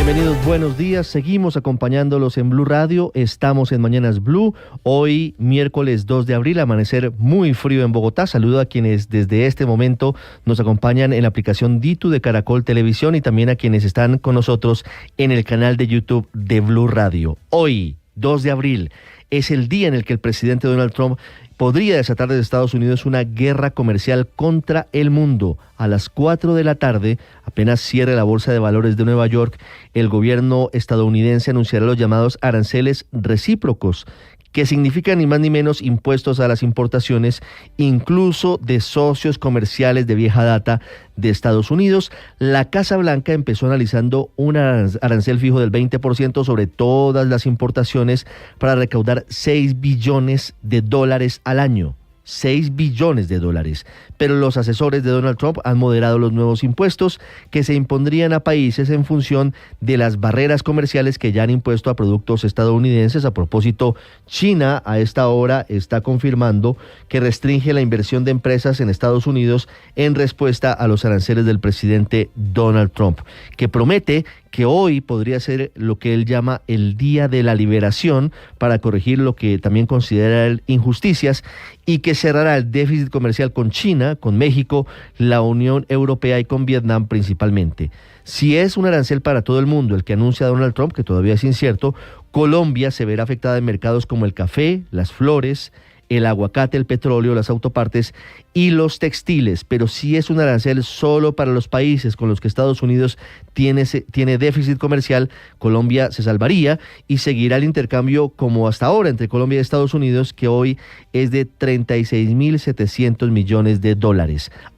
Bienvenidos, buenos días. Seguimos acompañándolos en Blue Radio. Estamos en Mañanas Blue. Hoy, miércoles 2 de abril, amanecer muy frío en Bogotá. Saludo a quienes desde este momento nos acompañan en la aplicación Ditu de Caracol Televisión y también a quienes están con nosotros en el canal de YouTube de Blue Radio. Hoy, 2 de abril, es el día en el que el presidente Donald Trump podría desatar desde Estados Unidos una guerra comercial contra el mundo. A las 4 de la tarde, apenas cierre la Bolsa de Valores de Nueva York, el gobierno estadounidense anunciará los llamados aranceles recíprocos, que significan ni más ni menos impuestos a las importaciones, incluso de socios comerciales de vieja data de Estados Unidos. La Casa Blanca empezó analizando un arancel fijo del 20% sobre todas las importaciones para recaudar $6 billones al año. $6 billones. Pero los asesores de Donald Trump han moderado los nuevos impuestos que se impondrían a países en función de las barreras comerciales que ya han impuesto a productos estadounidenses. A propósito, China a esta hora está confirmando que restringe la inversión de empresas en Estados Unidos en respuesta a los aranceles del presidente Donald Trump, que promete que hoy podría ser lo que él llama el Día de la Liberación para corregir lo que también considera él injusticias, y que cerrará el déficit comercial con China, con México, la Unión Europea y con Vietnam principalmente. Si es un arancel para todo el mundo el que anuncia Donald Trump, que todavía es incierto, Colombia se verá afectada en mercados como el café, las flores, el aguacate, el petróleo, las autopartes y los textiles. Pero si es un arancel solo para los países con los que Estados Unidos tiene déficit comercial, Colombia se salvaría y seguirá el intercambio como hasta ahora entre Colombia y Estados Unidos, que hoy es de $36.700 millones.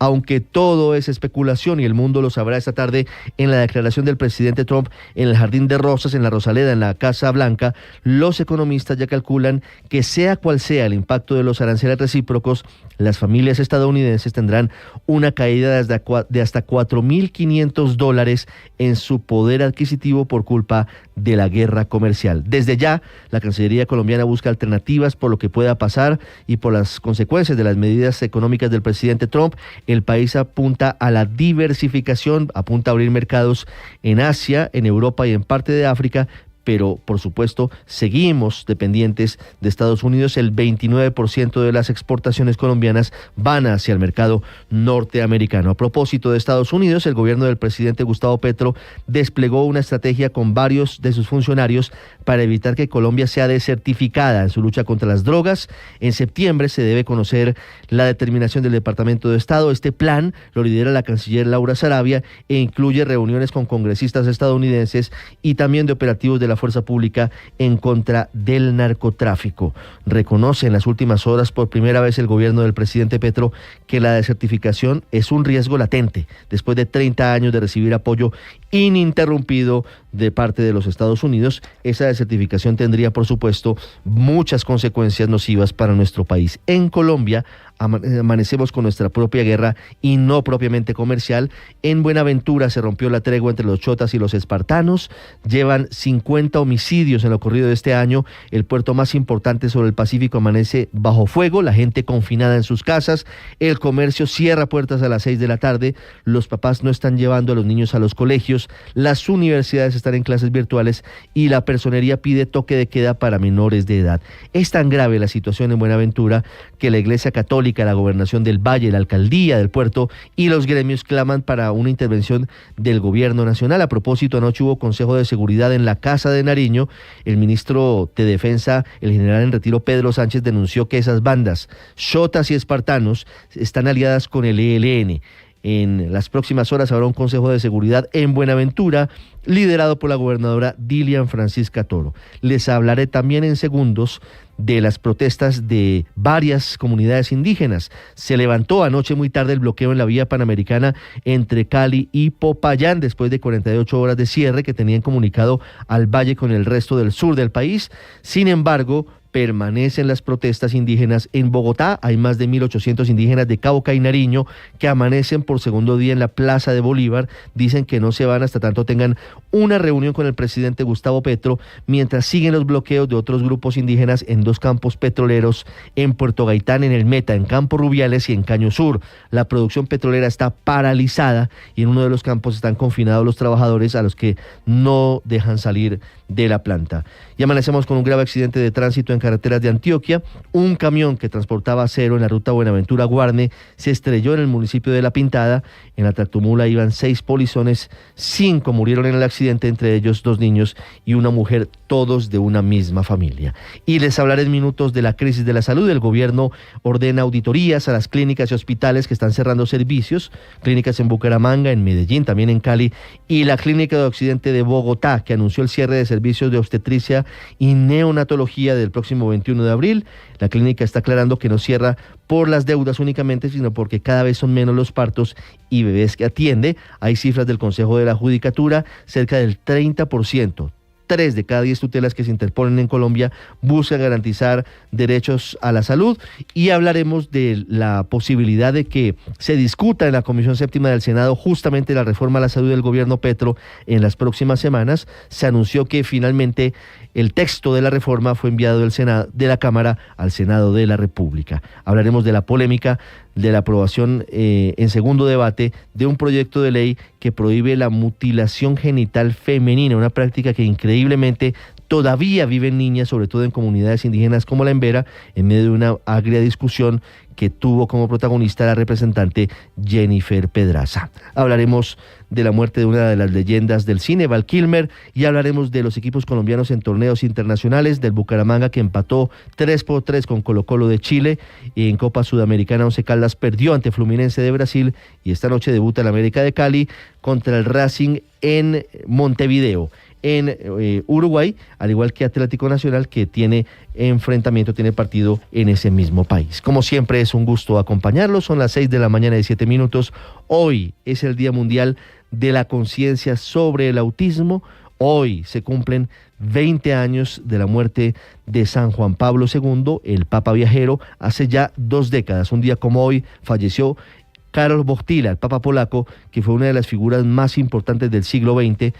Aunque todo es especulación y el mundo lo sabrá esta tarde en la declaración del presidente Trump en el Jardín de Rosas, en la Rosaleda, en la Casa Blanca, los economistas ya calculan que sea cual sea el impacto de los aranceles recíprocos, las familias estadounidenses tendrán una caída de hasta $4.500 en su poder adquisitivo por culpa de la guerra comercial. Desde ya, la Cancillería colombiana busca alternativas por lo que pueda pasar y por las consecuencias de las medidas económicas del presidente Trump. El país apunta a la diversificación, apunta a abrir mercados en Asia, en Europa y en parte de África, pero por supuesto seguimos dependientes de Estados Unidos. El 29% de las exportaciones colombianas van hacia el mercado norteamericano. A propósito de Estados Unidos, el gobierno del presidente Gustavo Petro desplegó una estrategia con varios de sus funcionarios para evitar que Colombia sea desertificada en su lucha contra las drogas. En septiembre se debe conocer la determinación del Departamento de Estado. Este plan lo lidera la canciller Laura Sarabia e incluye reuniones con congresistas estadounidenses y también de operativos de la fuerza pública en contra del narcotráfico. Reconoce en las últimas horas por primera vez el gobierno del presidente Petro que la desertificación es un riesgo latente después de 30 años de recibir apoyo ininterrumpido de parte de los Estados Unidos. Esa desertificación tendría, por supuesto, muchas consecuencias nocivas para nuestro país. En Colombia amanecemos con nuestra propia guerra y no propiamente comercial. En Buenaventura se rompió la tregua entre los chotas y los espartanos. Llevan 50 homicidios en lo corrido de este año. El puerto más importante sobre el Pacífico amanece bajo fuego, la gente confinada en sus casas. El comercio cierra puertas a las 6 de la tarde. Los papás no están llevando a los niños a los colegios. Las universidades están en clases virtuales y la personería pide toque de queda para menores de edad. Es tan grave la situación en Buenaventura que la Iglesia Católica, la Gobernación del Valle, la Alcaldía del Puerto y los gremios claman para una intervención del gobierno nacional. A propósito, anoche hubo Consejo de Seguridad en la Casa de Nariño. El ministro de Defensa, el general en retiro Pedro Sánchez, denunció que esas bandas, chotas y espartanos, están aliadas con el ELN. En las próximas horas habrá un Consejo de Seguridad en Buenaventura, liderado por la gobernadora Dilian Francisca Toro. Les hablaré también en segundos de las protestas de varias comunidades indígenas. Se levantó anoche muy tarde el bloqueo en la vía panamericana entre Cali y Popayán, después de 48 horas de cierre que tenían comunicado al valle con el resto del sur del país. Sin embargo, permanecen las protestas indígenas en Bogotá. Hay más de 1.800 indígenas de Cauca y Nariño que amanecen por segundo día en la Plaza de Bolívar. Dicen que no se van hasta tanto tengan una reunión con el presidente Gustavo Petro, mientras siguen los bloqueos de otros grupos indígenas en 2 campos petroleros, en Puerto Gaitán, en el Meta, en Campo Rubiales y en Caño Sur. La producción petrolera está paralizada y en uno de los campos están confinados los trabajadores a los que no dejan salir de la planta. Y amanecemos con un grave accidente de tránsito en carreteras de Antioquia. Un camión que transportaba acero en la ruta Buenaventura-Guarne se estrelló en el municipio de La Pintada. En la tractomula iban 6 polizones, 5 murieron en el accidente, entre ellos 2 niños y una mujer, todos de una misma familia. Y les hablaré en minutos de la crisis de la salud. El gobierno ordena auditorías a las clínicas y hospitales que están cerrando servicios, clínicas en Bucaramanga, en Medellín, también en Cali, y la clínica de Occidente de Bogotá, que anunció el cierre de servicios de obstetricia y neonatología del próximo 21 de abril. La clínica está aclarando que no cierra por las deudas únicamente, sino porque cada vez son menos los partos y bebés que atiende. Hay cifras del Consejo de la Judicatura, cerca del 30%. 3 de cada 10 tutelas que se interponen en Colombia buscan garantizar derechos a la salud, y hablaremos de la posibilidad de que se discuta en la Comisión Séptima del Senado justamente la reforma a la salud del gobierno Petro en las próximas semanas. Se anunció que finalmente el texto de la reforma fue enviado del Senado, de la Cámara al Senado de la República. Hablaremos de la polémica de la aprobación en segundo debate de un proyecto de ley que prohíbe la mutilación genital femenina, una práctica que increíblemente todavía viven niñas, sobre todo en comunidades indígenas como la Embera, en medio de una agria discusión que tuvo como protagonista la representante Jennifer Pedraza. Hablaremos de la muerte de una de las leyendas del cine, Val Kilmer, y hablaremos de los equipos colombianos en torneos internacionales, del Bucaramanga que empató 3-3 con Colo-Colo de Chile, y en Copa Sudamericana Once Caldas perdió ante Fluminense de Brasil, y esta noche debuta el América de Cali contra el Racing en Montevideo, en Uruguay, al igual que Atlético Nacional, que tiene partido en ese mismo país. Como siempre, es un gusto acompañarlos. Son las 6 de la mañana y 7 minutos. Hoy es el Día Mundial de la Conciencia sobre el Autismo. Hoy se cumplen 20 años de la muerte de San Juan Pablo II, el Papa Viajero. Hace ya 2 décadas, un día como hoy, falleció Karol Wojtyła, el Papa polaco, que fue una de las figuras más importantes del siglo XX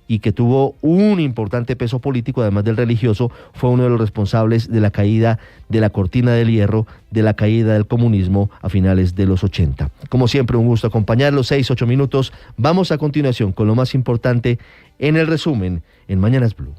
y que tuvo un importante peso político, además del religioso. Fue uno de los responsables de la caída de la cortina del hierro, de la caída del comunismo a finales de los 80. Como siempre, un gusto acompañarlos, 6-8 minutos. Vamos a continuación con lo más importante en el resumen en Mañanas Blue.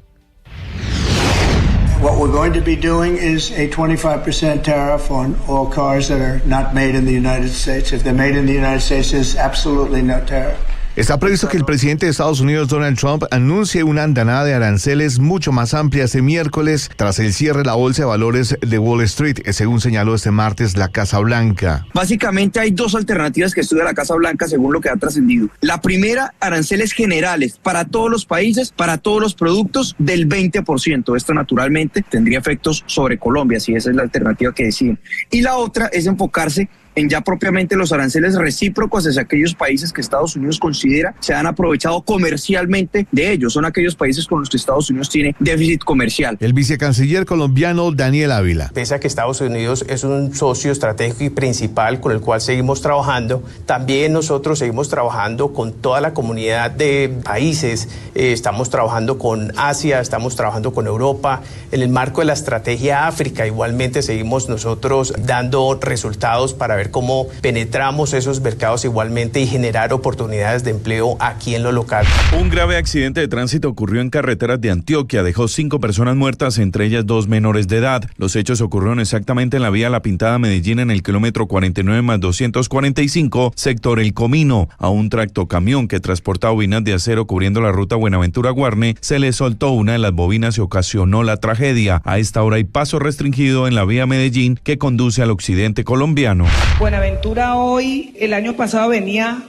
What we're going to be doing is a 25% tariff on all cars that are not made in the United States. If they're made in the United States, there's absolutely no tariff. Está previsto que el presidente de Estados Unidos, Donald Trump, anuncie una andanada de aranceles mucho más amplia este miércoles tras el cierre de la Bolsa de Valores de Wall Street, según señaló este martes la Casa Blanca. Básicamente hay 2 alternativas que estudia la Casa Blanca según lo que ha trascendido. La primera, aranceles generales para todos los países, para todos los productos del 20%. Esto naturalmente tendría efectos sobre Colombia, si esa es la alternativa que deciden. Y la otra es enfocarse en ya propiamente los aranceles recíprocos hacia aquellos países que Estados Unidos considera se han aprovechado comercialmente de ellos. Son aquellos países con los que Estados Unidos tiene déficit comercial. El vicecanciller colombiano Daniel Ávila. Pese a que Estados Unidos es un socio estratégico y principal con el cual seguimos trabajando, también nosotros seguimos trabajando con toda la comunidad de países. Estamos trabajando con Asia, estamos trabajando con Europa. En el marco de la estrategia África, igualmente seguimos nosotros dando resultados para ver cómo penetramos esos mercados igualmente y generar oportunidades de empleo aquí en lo local. Un grave accidente de tránsito ocurrió en carreteras de Antioquia, dejó 5 personas muertas, entre ellas 2 menores de edad. Los hechos ocurrieron exactamente en la vía La Pintada Medellín, en el kilómetro 49 más 245, sector El Comino. A un tractocamión que transportaba bobinas de acero cubriendo la ruta Buenaventura-Guarne se le soltó una de las bobinas y ocasionó la tragedia. A esta hora hay paso restringido en la vía Medellín que conduce al occidente colombiano. Buenaventura hoy, el año pasado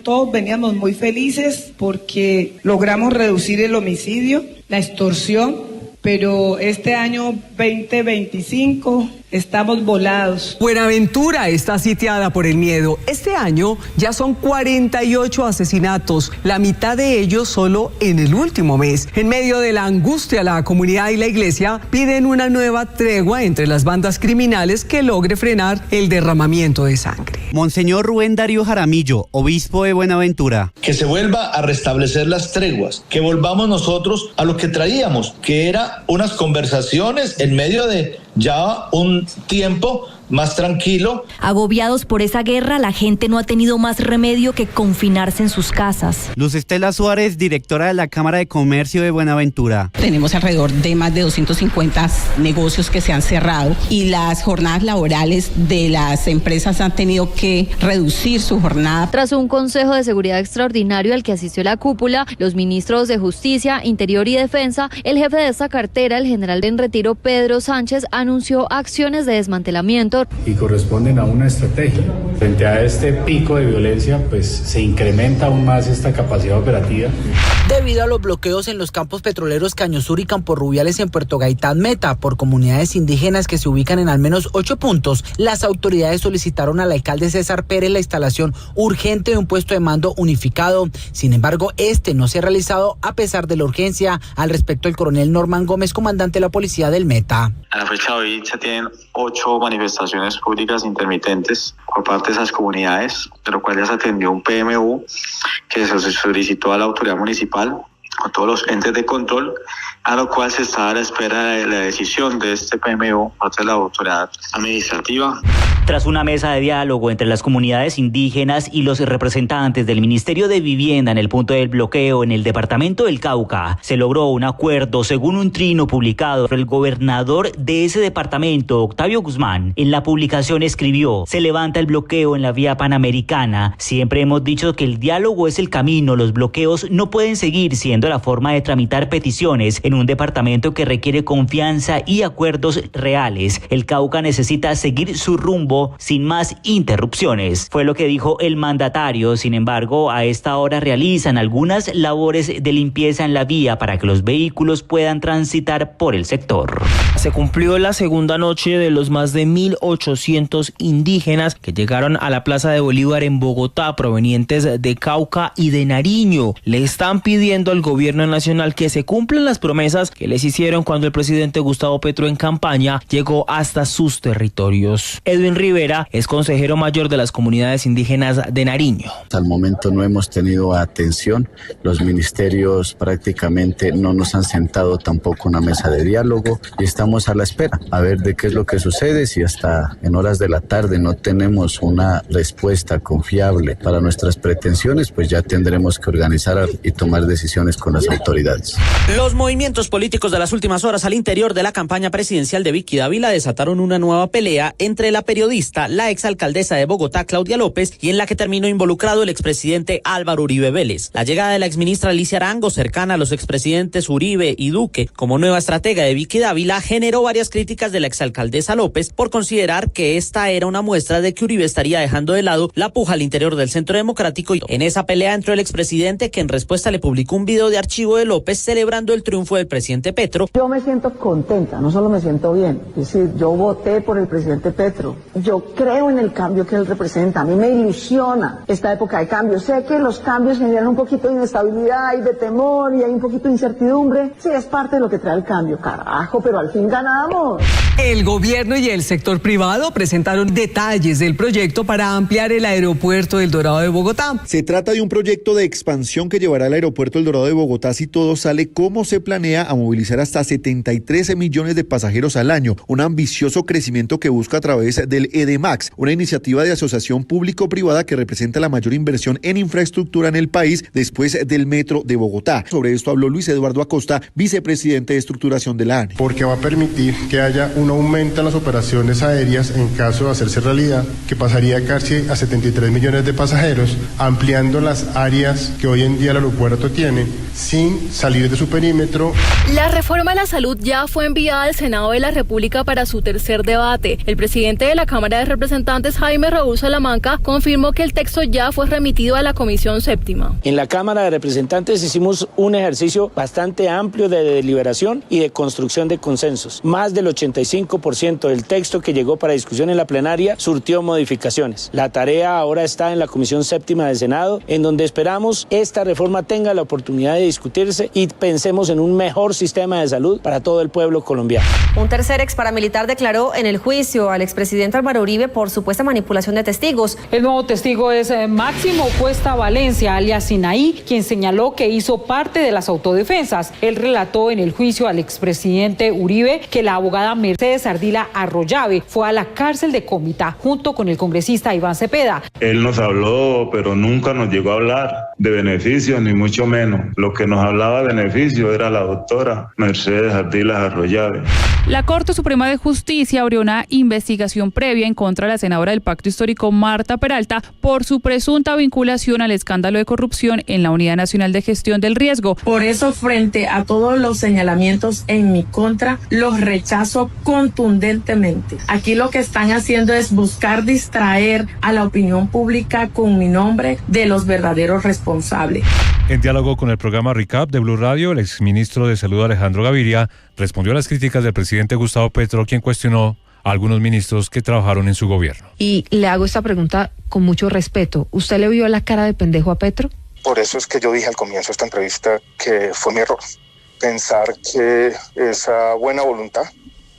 todos veníamos muy felices porque logramos reducir el homicidio, la extorsión, pero este año 2025 Estamos volados. Buenaventura está sitiada por el miedo. Este año ya son 48 asesinatos, la mitad de ellos solo en el último mes. En medio de la angustia, la comunidad y la iglesia piden una nueva tregua entre las bandas criminales que logre frenar el derramamiento de sangre. Monseñor Rubén Darío Jaramillo, obispo de Buenaventura. Que se vuelva a restablecer las treguas, que volvamos nosotros a lo que traíamos, que era unas conversaciones en medio de ya un tiempo más tranquilo. Agobiados por esa guerra, la gente no ha tenido más remedio que confinarse en sus casas. Luz Estela Suárez, directora de la Cámara de Comercio de Buenaventura. Tenemos alrededor de más de 250 negocios que se han cerrado y las jornadas laborales de las empresas han tenido que reducir su jornada. Tras un Consejo de Seguridad extraordinario al que asistió la cúpula, los ministros de Justicia, Interior y Defensa, el jefe de esta cartera, el general en retiro Pedro Sánchez, anunció acciones de desmantelamiento y corresponden a una estrategia. Frente a este pico de violencia, pues se incrementa aún más esta capacidad operativa. Debido a los bloqueos en los campos petroleros Caño Sur y Campo Rubiales en Puerto Gaitán Meta por comunidades indígenas que se ubican en al menos 8 puntos, las autoridades solicitaron al alcalde César Pérez la instalación urgente de un puesto de mando unificado. Sin embargo, este no se ha realizado a pesar de la urgencia. Al respecto, el coronel Norman Gómez, comandante de la policía del Meta. A la fecha de hoy se tienen 8 manifestaciones públicas intermitentes por parte de esas comunidades, de lo cual ya se atendió un PMU que se solicitó a la autoridad municipal con todos los entes de control, a lo cual se está a la espera de la decisión de este PMU por parte de la autoridad administrativa. Tras una mesa de diálogo entre las comunidades indígenas y los representantes del Ministerio de Vivienda en el punto del bloqueo en el departamento del Cauca, se logró un acuerdo según un trino publicado por el gobernador de ese departamento, Octavio Guzmán. En la publicación escribió: se levanta el bloqueo en la vía panamericana. Siempre hemos dicho que el diálogo es el camino. Los bloqueos no pueden seguir siendo la forma de tramitar peticiones en un departamento que requiere confianza y acuerdos reales. El Cauca necesita seguir su rumbo sin más interrupciones, fue lo que dijo el mandatario. Sin embargo, a esta hora realizan algunas labores de limpieza en la vía para que los vehículos puedan transitar por el sector. Se cumplió la segunda noche de los más de 1.800 indígenas que llegaron a la Plaza de Bolívar en Bogotá, provenientes de Cauca y de Nariño. Le están pidiendo al gobierno nacional que se cumplan las promesas que les hicieron cuando el presidente Gustavo Petro en campaña llegó hasta sus territorios. Edwin Rivera es consejero mayor de las comunidades indígenas de Nariño. Al momento no hemos tenido atención, los ministerios prácticamente no nos han sentado tampoco una mesa de diálogo y estamos a la espera a ver de qué es lo que sucede. Si hasta en horas de la tarde no tenemos una respuesta confiable para nuestras pretensiones, pues ya tendremos que organizar y tomar decisiones con las autoridades. Los movimientos políticos de las últimas horas al interior de la campaña presidencial de Vicky Dávila desataron una nueva pelea entre la periodista, la exalcaldesa de Bogotá, Claudia López, y en la que terminó involucrado el expresidente Álvaro Uribe Vélez. La llegada de la exministra Alicia Arango, cercana a los expresidentes Uribe y Duque, como nueva estratega de Vicky Dávila, generó varias críticas de la exalcaldesa López por considerar que esta era una muestra de que Uribe estaría dejando de lado la puja al interior del Centro Democrático. En esa pelea entró el expresidente, que en respuesta le publicó un video de archivo de López celebrando el triunfo del presidente Petro. Yo me siento contenta, no solo me siento bien, es decir, yo voté por el presidente Petro, yo creo en el cambio que él representa, a mí me ilusiona esta época de cambio, sé que los cambios generan un poquito de inestabilidad y de temor y hay un poquito de incertidumbre, sí, es parte de lo que trae el cambio, carajo, pero al fin ganamos. El gobierno y el sector privado presentaron detalles del proyecto para ampliar el aeropuerto del Dorado de Bogotá. Se trata de un proyecto de expansión que llevará al aeropuerto del Dorado de Bogotá, si todo sale como se planea, a movilizar hasta 73 millones de pasajeros al año, un ambicioso crecimiento que busca a través del EDMAX, una iniciativa de asociación público-privada que representa la mayor inversión en infraestructura en el país después del metro de Bogotá. Sobre esto habló Luis Eduardo Acosta, vicepresidente de estructuración de la ANE. Porque va a permitir que haya un aumento en las operaciones aéreas en caso de hacerse realidad, que pasaría casi a 73 millones de pasajeros, ampliando las áreas que hoy en día el aeropuerto tiene, sin salir de su perímetro. La reforma a la salud ya fue enviada al Senado de la República para su tercer debate. El presidente de la Cámara de Representantes, Jaime Raúl Salamanca, confirmó que el texto ya fue remitido a la Comisión Séptima. En la Cámara de Representantes hicimos un ejercicio bastante amplio de deliberación y de construcción de consensos. Más del 85% del texto que llegó para discusión en la plenaria surtió modificaciones. La tarea ahora está en la Comisión Séptima del Senado, en donde esperamos esta reforma tenga la oportunidad de discutirse y pensemos en un mejor sistema de salud para todo el pueblo colombiano. Un tercer ex paramilitar declaró en el juicio al expresidente Álvaro Uribe por supuesta manipulación de testigos. El nuevo testigo es Máximo Cuesta Valencia, alias Sinaí, quien señaló que hizo parte de las autodefensas. Él relató en el juicio al expresidente Uribe que la abogada Mercedes Ardila Arroyave fue a la cárcel de Cómita junto con el congresista Iván Cepeda. Él nos habló, pero nunca nos llegó a hablar de beneficios, ni mucho menos. Lo que nos hablaba de beneficio era la doctora Mercedes Ardila Arroyave. La Corte Suprema de Justicia abrió una investigación previa en contra de la senadora del Pacto Histórico, Marta Peralta, por su presunta vinculación al escándalo de corrupción en la Unidad Nacional de Gestión del Riesgo. Por eso, frente a todos los señalamientos en mi contra, los rechazo contundentemente. Aquí lo que están haciendo es buscar distraer a la opinión pública con mi nombre de los verdaderos responsables. En diálogo con el programa Recap de Blue Radio, el exministro de Salud Alejandro Gaviria respondió a las críticas del presidente Gustavo Petro, quien cuestionó a algunos ministros que trabajaron en su gobierno. Y le hago esta pregunta con mucho respeto. ¿Usted le vio la cara de pendejo a Petro? Por eso es que yo dije al comienzo de esta entrevista que fue mi error. Pensar que esa buena voluntad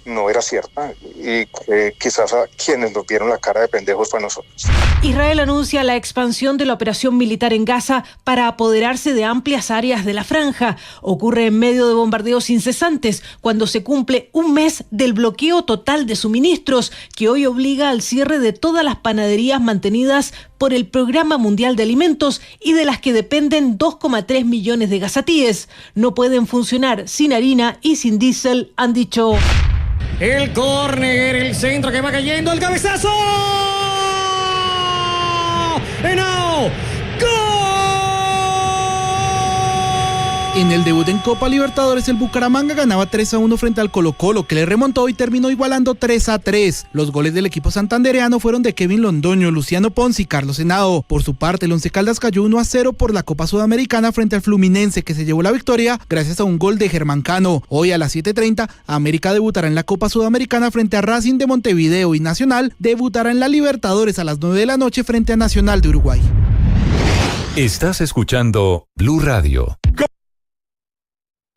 no era cierta y que quizás a quienes nos vieron la cara de pendejos fue a nosotros. Israel anuncia la expansión de la operación militar en Gaza para apoderarse de amplias áreas de la franja. Ocurre en medio de bombardeos incesantes cuando se cumple un mes del bloqueo total de suministros que hoy obliga al cierre de todas las panaderías mantenidas por el Programa Mundial de Alimentos y de las que dependen 2,3 millones de gazatíes. No pueden funcionar sin harina y sin diésel, han dicho. El córner, el centro que va cayendo, el cabezazo. ¡No! En el debut en Copa Libertadores, el Bucaramanga ganaba 3-1 frente al Colo-Colo, que le remontó y terminó igualando 3-3. Los goles del equipo santandereano fueron de Kevin Londoño, Luciano Ponce y Carlos Henao. Por su parte, el Once Caldas cayó 1-0 por la Copa Sudamericana frente al Fluminense, que se llevó la victoria gracias a un gol de Germán Cano. Hoy a las 7:30, América debutará en la Copa Sudamericana frente a Racing de Montevideo y Nacional debutará en la Libertadores a las 9 de la noche frente a Nacional de Uruguay. Estás escuchando Blue Radio.